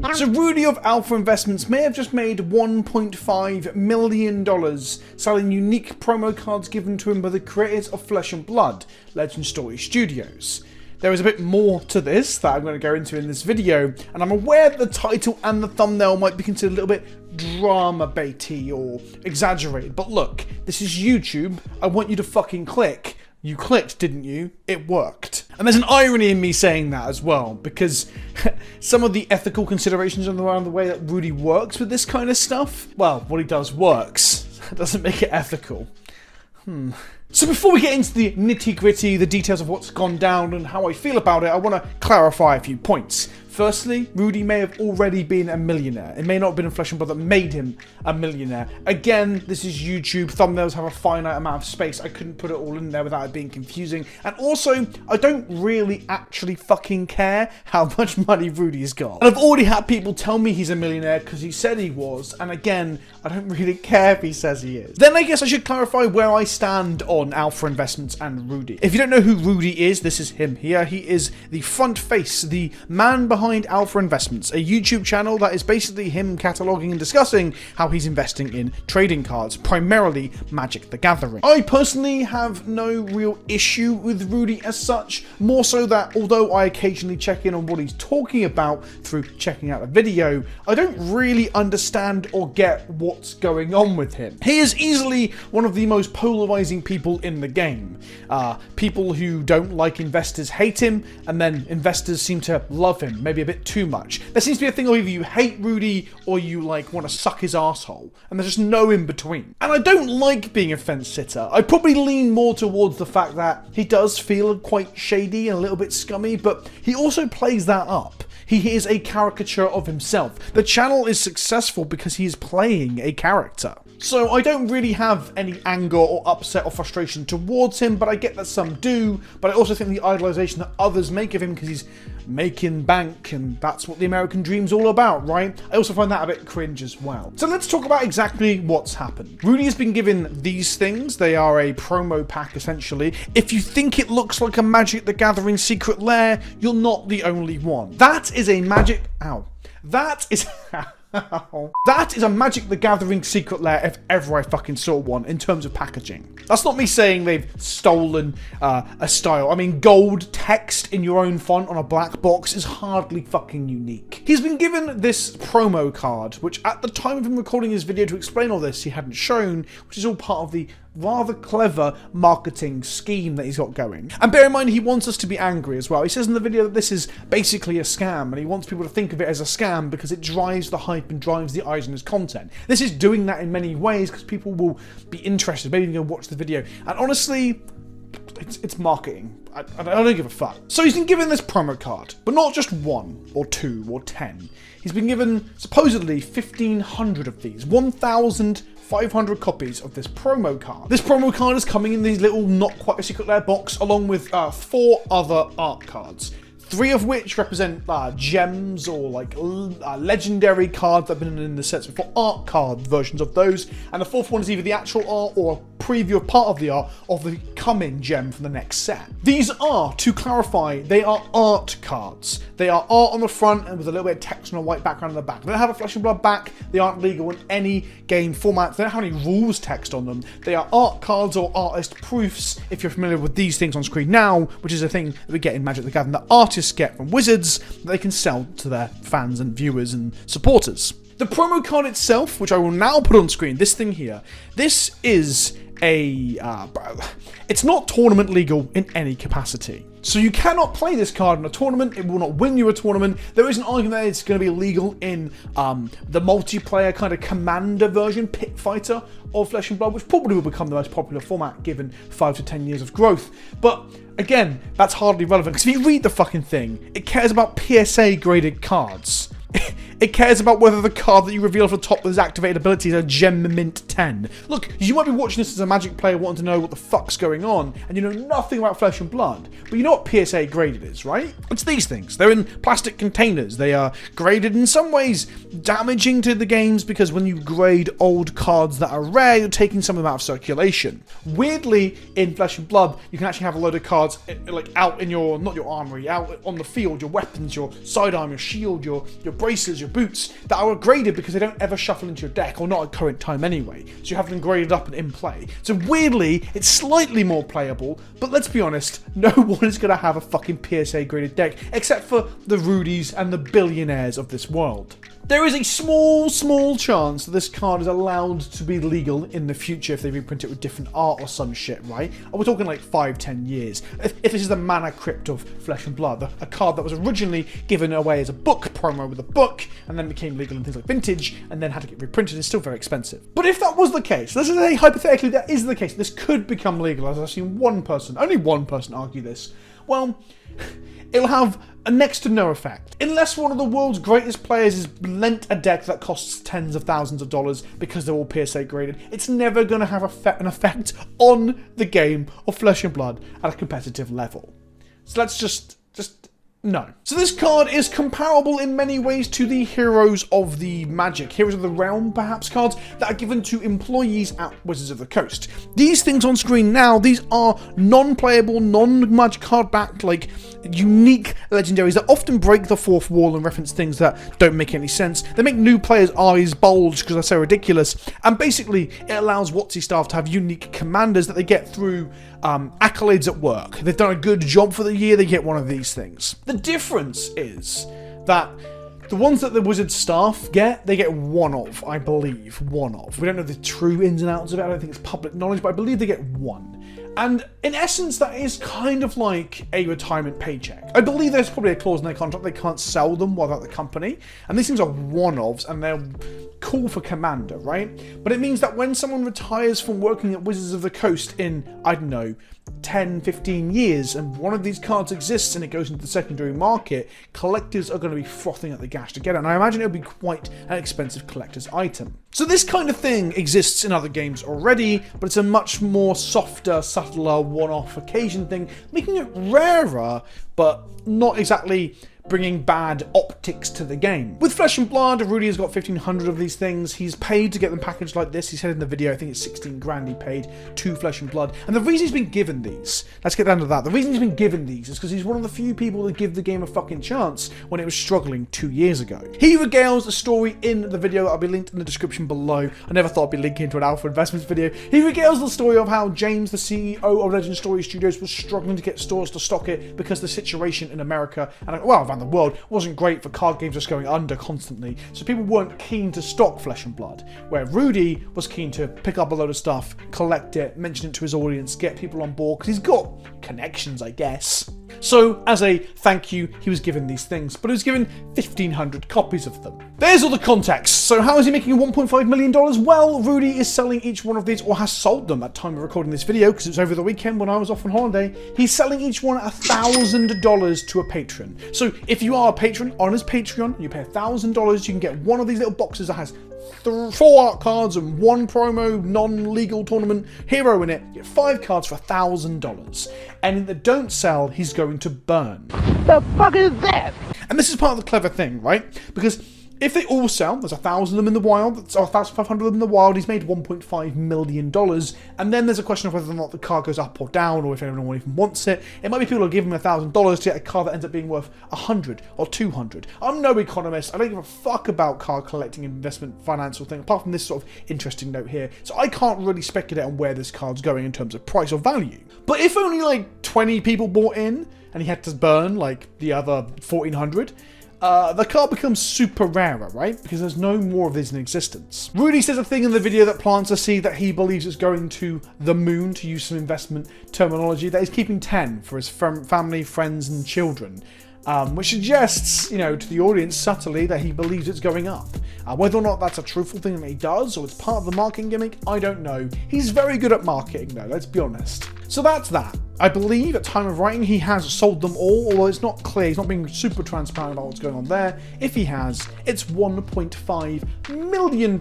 So Rudy of Alpha Investments may have just made $1.5 million selling unique promo cards given to him by the creators of Flesh and Blood, Legend Story Studios. There is a bit more to this that I'm going to go into in this video, and I'm aware that the title and the thumbnail might be considered a little bit drama baity or exaggerated, but look, this is YouTube. I want you to fucking click. You clicked, didn't you? It worked. And there's an irony in me saying that as well, because some of the ethical considerations around the way that Rudy works with this kind of stuff, well, what he does works. That doesn't make it ethical. So before we get into the nitty-gritty, the details of what's gone down and how I feel about it, I want to clarify a few points. Firstly, Rudy may have already been a millionaire. It may not have been in Flesh and Blood that made him a millionaire. Again, this is YouTube. Thumbnails have a finite amount of space. I couldn't put it all in there without it being confusing. And also, I don't really actually fucking care how much money Rudy's got. And I've already had people tell me he's a millionaire because he said he was. And again, I don't really care if he says he is. Then I guess I should clarify where I stand on Alpha Investments and Rudy. If you don't know who Rudy is, this is him here. He is the front face, the man behind Alpha Investments, a YouTube channel that is basically him cataloging and discussing how he's investing in trading cards, primarily Magic the Gathering. I personally have no real issue with Rudy as such, more so that although I occasionally check in on what he's talking about through checking out a video, I don't really understand or get what's going on with him. He is easily one of the most polarizing people in the game. People who don't like investors hate him, and then investors seem to love him, maybe a bit too much. There seems to be a thing of either you hate Rudy or you like want to suck his asshole, and there's just no in between. And I don't like being a fence sitter. I probably lean more towards the fact that he does feel quite shady and a little bit scummy, but he also plays that up. He is a caricature of himself. The channel is successful because he is playing a character. So I don't really have any anger or upset or frustration towards him, but I get that some do. But I also think the idolization that others make of him because he's making bank, and that's what the American dream's all about, right? I also find that a bit cringe as well. So let's talk about exactly what's happened. Rudy has been given these things. They are a promo pack, essentially. If you think it looks like a Magic the Gathering secret lair, you're not the only one. That is a Magic... Ow. That is... That is a Magic the Gathering secret lair if ever I fucking saw one in terms of packaging. That's not me saying they've stolen a style. I mean, gold text in your own font on a black box is hardly fucking unique. He's been given this promo card, which at the time of him recording his video to explain all this, he hadn't shown, which is all part of the rather clever marketing scheme that he's got going. And bear in mind, he wants us to be angry as well. He says in the video that this is basically a scam, and he wants people to think of it as a scam because it drives the hype and drives the eyes on his content. This is doing that in many ways because people will be interested, maybe even go watch the video. And honestly, it's marketing. I don't give a fuck. So he's been given this promo card, but not just 1 or 2 or 10. He's been given supposedly 1,500 of these, 1,500 copies of this promo card. This promo card is coming in these little not quite a secret lair box along with 4 other art cards. 3 of which represent gems or like legendary cards that have been in the sets before, art card versions of those, and the 4th one is either the actual art or a preview of part of the art of the coming gem from the next set. These are, to clarify, they are art cards. They are art on the front and with a little bit of text on a white background on the back. They don't have a Flesh and Blood back. They aren't legal in any game format. They don't have any rules text on them. They are art cards or artist proofs, if you're familiar with these things on screen now, which is a thing that we get in Magic the Gathering that artists get from wizards that they can sell to their fans and viewers and supporters. The promo card itself, which I will now put on screen, this thing here, this is it's not tournament legal in any capacity. So you cannot play this card in a tournament. It will not win you a tournament. There is an argument that it's going to be legal in the multiplayer kind of commander version, pit fighter of Flesh and Blood, which probably will become the most popular format given 5 to 10 years of growth. But again, that's hardly relevant because if you read the fucking thing, it cares about PSA graded cards. It cares about whether the card that you reveal off the top with his activated ability is a Gem Mint 10. Look, you might be watching this as a Magic player wanting to know what the fuck's going on, and you know nothing about Flesh and Blood, but you know what PSA graded is, right? It's these things. They're in plastic containers. They are graded in some ways damaging to the games because when you grade old cards that are rare, you're taking some of them out of circulation. Weirdly, in Flesh and Blood, you can actually have a load of cards like out in your, not your armory, out on the field, your weapons, your sidearm, your shield, your braces, your your boots that are graded because they don't ever shuffle into your deck, or not at current time anyway. So you have them graded up and in play. So weirdly, it's slightly more playable, but let's be honest, no one is going to have a fucking PSA graded deck, except for the Rudys and the billionaires of this world. There is a small chance that this card is allowed to be legal in the future if they reprint it with different art or some shit, right? We're talking like 5-10 years. If this is the Mana Crypt of Flesh and Blood, a card that was originally given away as a book promo with a book, and then became legal in things like Vintage, and then had to get reprinted, and it's still very expensive. But if that was the case, let's say hypothetically that is the case, this could become legal, as I've seen only one person argue this, well, it'll have a next to no effect. Unless one of the world's greatest players is lent a deck that costs tens of thousands of dollars because they're all PSA graded, it's never going to have an effect on the game of Flesh and Blood at a competitive level. So let's just no. So this card is comparable in many ways to the Heroes of the Magic, Heroes of the Realm perhaps cards that are given to employees at Wizards of the Coast. These things on screen now, these are non-playable, non-magic card backed, like unique legendaries that often break the fourth wall and reference things that don't make any sense. They make new players' eyes bulge because they're so ridiculous, and basically it allows WotC staff to have unique commanders that they get through accolades at work. If they've done a good job for the year, they get one of these things. The difference is that the ones that the Wizard staff get, they get one of, I believe. One of. We don't know the true ins and outs of it. I don't think it's public knowledge, but I believe they get one. And in essence, that is kind of like a retirement paycheck. I believe there's probably a clause in their contract they can't sell them while they're at the company. And these things are one-offs, and they're cool for Commander, right? But it means that when someone retires from working at Wizards of the Coast in, I don't know, 10, 15 years, and one of these cards exists and it goes into the secondary market, collectors are going to be frothing at the gash to get it, and I imagine it'll be quite an expensive collector's item. So this kind of thing exists in other games already, but it's a much more softer, subtler, one-off occasion thing, making it rarer, but not exactly bringing bad optics to the game. With Flesh and Blood, Rudy has got 1,500 of these things. He's paid to get them packaged like this. He said in the video, I think it's 16 grand he paid to Flesh and Blood. And the reason he's been given these, let's get down to that. The reason he's been given these is because he's one of the few people that give the game a fucking chance when it was struggling 2 years ago. He regales a story in the video that will be linked in the description below. I never thought I'd be linking to an Alpha Investments video. He regales the story of how James, the CEO of Legend Story Studios, was struggling to get stores to stock it because the situation in America, and well, around the world, wasn't great for card games just going under constantly, so people weren't keen to stock Flesh and Blood, where Rudy was keen to pick up a load of stuff, collect it, mention it to his audience, get people on board, because he's got connections, I guess. So, as a thank you, he was given these things, but he was given 1,500 copies of them. There's all the context. So how is he making $1.5 million? Well, Rudy is selling each one of these, or has sold them at time of recording this video, because it was over the weekend when I was off on holiday. He's selling each one at $1,000 to a patron. So if you are a patron on his Patreon, you pay $1,000, you can get one of these little boxes that has 4 art cards and 1 promo non-legal tournament hero in it. You get 5 cards for $1,000. And that don't sell, he's going to burn. The fuck is that? And this is part of the clever thing, right? Because if they all sell, there's 1,000 of them in the wild, or 1,500 of them in the wild, he's made $1.5 million. And then there's a question of whether or not the card goes up or down, or if anyone even wants it. It might be people who give him $1,000 to get a card that ends up being worth 100 or 200. I'm no economist. I don't give a fuck about card collecting, investment, financial thing, apart from this sort of interesting note here. So I can't really speculate on where this card's going in terms of price or value. But if only like 20 people bought in, and he had to burn like the other 1,400, the card becomes super rarer, right? Because there's no more of these in existence. Rudy says a thing in the video that plants a seed that he believes is going to the moon, to use some investment terminology, that he's keeping 10 for his family, friends, and children. Which suggests, to the audience subtly that he believes it's going up. Whether or not that's a truthful thing that he does, or it's part of the marketing gimmick, I don't know. He's very good at marketing though, let's be honest. So that's that. I believe at time of writing he has sold them all, although it's not clear, he's not being super transparent about what's going on there. If he has, it's $1.5 million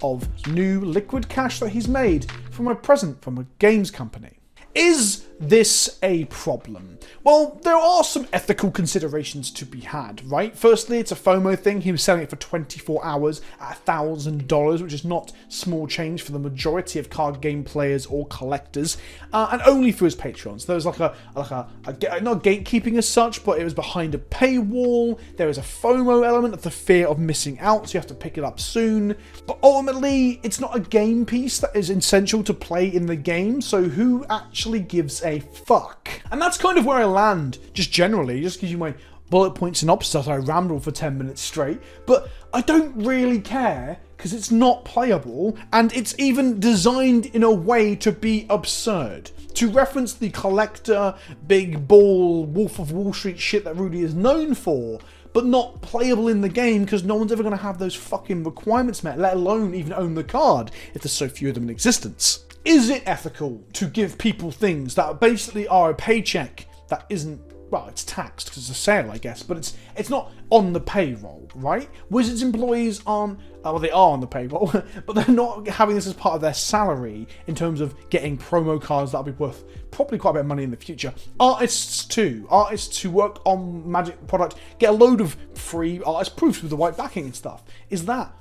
of new liquid cash that he's made from a present from a games company. Is this a problem? Well, there are some ethical considerations to be had, right? Firstly, it's a FOMO thing. He was selling it for 24 hours at $1,000, which is not small change for the majority of card game players or collectors, and only through his Patreon. So there was not gatekeeping as such, but it was behind a paywall. There is a FOMO element of the fear of missing out, so you have to pick it up soon. But ultimately, it's not a game piece that is essential to play in the game, so who actually gives a fuck? And that's kind of where I land, just generally, just gives you my bullet point synopsis as I ramble for 10 minutes straight. But I don't really care, because it's not playable, and it's even designed in a way to be absurd. To reference the collector, big ball, Wolf of Wall Street shit that Rudy is known for, but not playable in the game because no one's ever going to have those fucking requirements met, let alone even own the card if there's so few of them in existence. Is it ethical to give people things that basically are a paycheck that isn't, well, it's taxed because it's a sale, I guess, but it's not on the payroll, right? Wizards employees aren't, well, they are on the payroll, but they're not having this as part of their salary in terms of getting promo cards that'll be worth probably quite a bit of money in the future. Artists too. Artists who work on Magic product get a load of free artist proofs with the white backing and stuff. Is that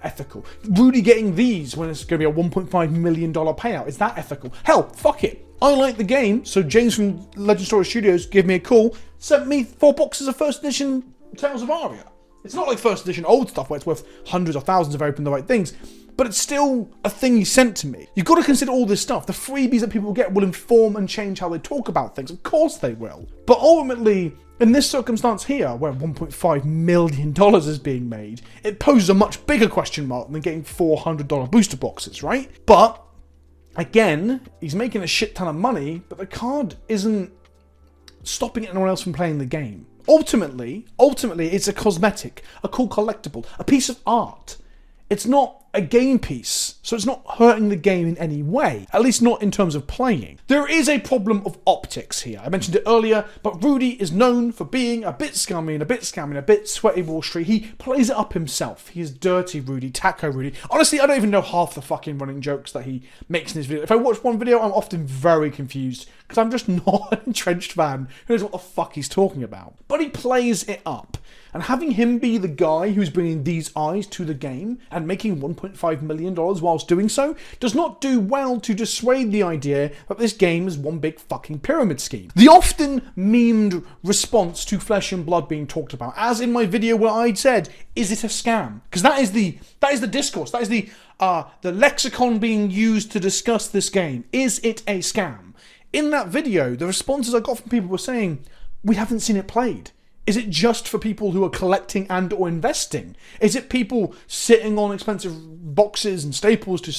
ethical? Rudy getting these when it's going to be a $1.5 million payout, is that ethical? Hell, fuck it. I like the game, so James from Legend Story Studios gave me a call, sent me 4 boxes of first edition Tales of Aria. It's not like first edition old stuff where it's worth hundreds or thousands if I open the right things, but it's still a thing he sent to me. You've got to consider all this stuff. The freebies that people get will inform and change how they talk about things. Of course they will. But ultimately, in this circumstance here, where $1.5 million is being made, it poses a much bigger question mark than getting $400 booster boxes, right? But again, he's making a shit ton of money, but the card isn't stopping anyone else from playing the game. Ultimately, it's a cosmetic, a cool collectible, a piece of art. It's not a game piece, so it's not hurting the game in any way, at least not in terms of playing. There is a problem of optics here. I mentioned it earlier, but Rudy is known for being a bit scummy and a bit sweaty Wall Street. He plays it up himself. He is dirty Rudy, taco Rudy. Honestly, I don't even know half the fucking running jokes that he makes in his video. If I watch one video, I'm often very confused because I'm just not an entrenched fan who knows what the fuck he's talking about. But he plays it up. And having him be the guy who's bringing these eyes to the game and making $1.5 million whilst doing so does not do well to dissuade the idea that this game is one big fucking pyramid scheme. The often memed response to Flesh and Blood being talked about, as in my video where I'd said, is it a scam? Because that is the discourse, that is the lexicon being used to discuss this game. Is it a scam? In that video, the responses I got from people were saying, we haven't seen it played. Is it just for people who are collecting and or investing? Is it people sitting on expensive boxes and staples to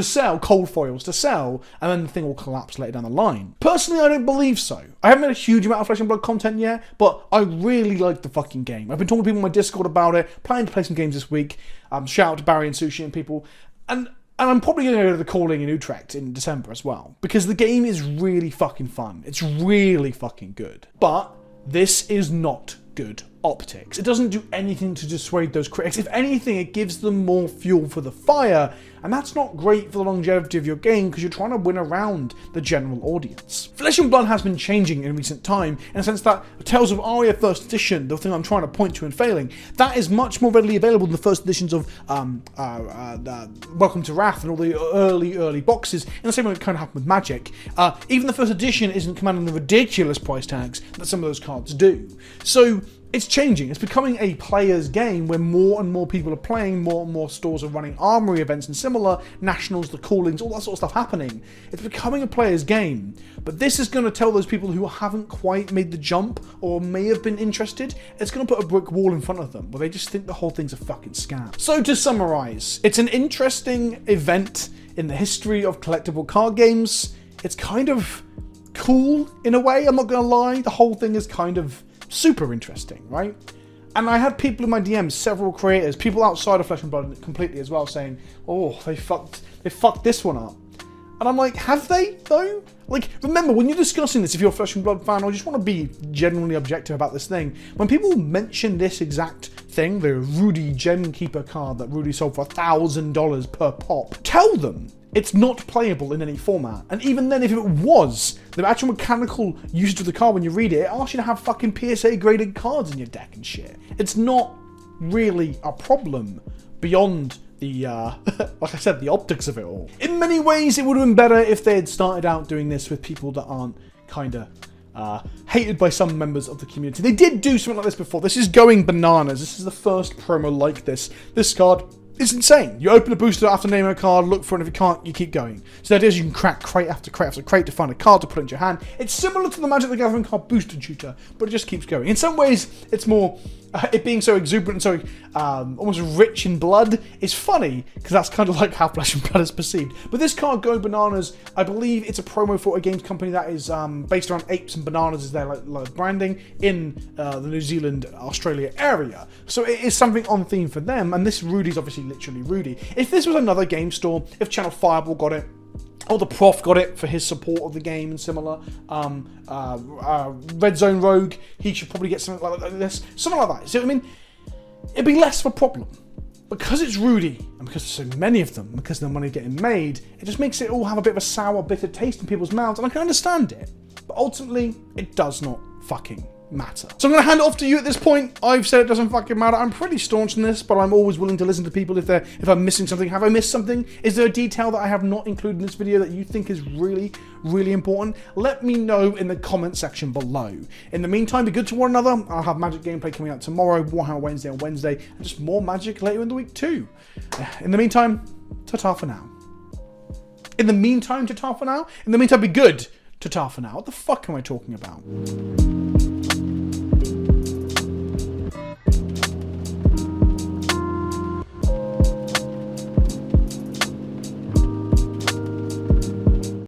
sell, cold foils to sell, and then the thing will collapse later down the line? Personally, I don't believe so. I haven't made a huge amount of Flesh and Blood content yet, but I really like the fucking game. I've been talking to people on my Discord about it, planning to play some games this week. Shout out to Barry and Sushi and people. And I'm probably going to go to the Calling in Utrecht in December as well, because the game is really fucking fun. It's really fucking good. But this is not good optics. It doesn't do anything to dissuade those critics. If anything, it gives them more fuel for the fire, and that's not great for the longevity of your game because you're trying to win around the general audience. Flesh and Blood has been changing in recent time in the sense that Tales of Aria First Edition, the thing I'm trying to point to and failing, that is much more readily available than the first editions of Welcome to Wrath and all the early boxes, in the same way it kind of happened with Magic. Even the first edition isn't commanding the ridiculous price tags that some of those cards do. So it's changing. It's becoming a player's game where more and more people are playing, more and more stores are running armory events and similar, nationals, the callings, all that sort of stuff happening. It's becoming a player's game. But this is going to tell those people who haven't quite made the jump or may have been interested, it's going to put a brick wall in front of them where they just think the whole thing's a fucking scam. So to summarize, it's an interesting event in the history of collectible card games. It's kind of cool in a way, I'm not going to lie. The whole thing is kind of super interesting, right? And I had people in my DMs, several creators, people outside of Flesh and Blood completely as well, saying, oh, they fucked this one up. And I'm like, have they though? Like, remember, when you're discussing this, if you're a Flesh and Blood fan or just want to be genuinely objective about this thing, when people mention this exact thing, the Rudy Gem Keeper card that Rudy sold for $1,000 per pop, tell them, it's not playable in any format. And even then, if it was, the actual mechanical usage of the card when you read it, it asks you to have fucking PSA graded cards in your deck and shit. It's not really a problem beyond the, like I said, the optics of it all. In many ways, it would have been better if they had started out doing this with people that aren't kind of hated by some members of the community. They did do something like this before. This is going bananas. This is the first promo like this. This card is insane. You open a booster after naming a card, look for it, and if you can't, you keep going. So the idea is you can crack crate after crate after crate to find a card to put into your hand. It's similar to the Magic the Gathering card booster shooter, but it just keeps going. In some ways, it's more, it being so exuberant and so almost rich in blood is funny, because that's kind of like how Flesh and Blood is perceived. But this card, Going Bananas, I believe it's a promo for a games company that is based around apes and bananas as their like branding in the New Zealand, Australia area. So it is something on theme for them, and this Rudy's obviously literally Rudy. If this was another game store, if Channel Fireball got it, or the Prof got it for his support of the game and similar, Red Zone Rogue, he should probably get something like this, something like that. See what I mean? It'd be less of a problem. Because it's Rudy, and because there's so many of them, because the money getting made, it just makes it all have a bit of a sour, bitter taste in people's mouths, and I can understand it. But ultimately, it does not fucking matter. So I'm going to hand it off to you at this point. I've said it doesn't fucking matter. I'm pretty staunch in this, but I'm always willing to listen to people if I'm missing something. Have I missed something? Is there a detail that I have not included in this video that you think is really, really important? Let me know in the comment section below. In the meantime, be good to one another. I'll have Magic gameplay coming out tomorrow, Warhammer Wednesday on Wednesday, and just more Magic later in the week too. In the meantime, ta-ta for now. In the meantime, ta-ta for now? In the meantime, be good. Ta-ta for now. What the fuck am I talking about?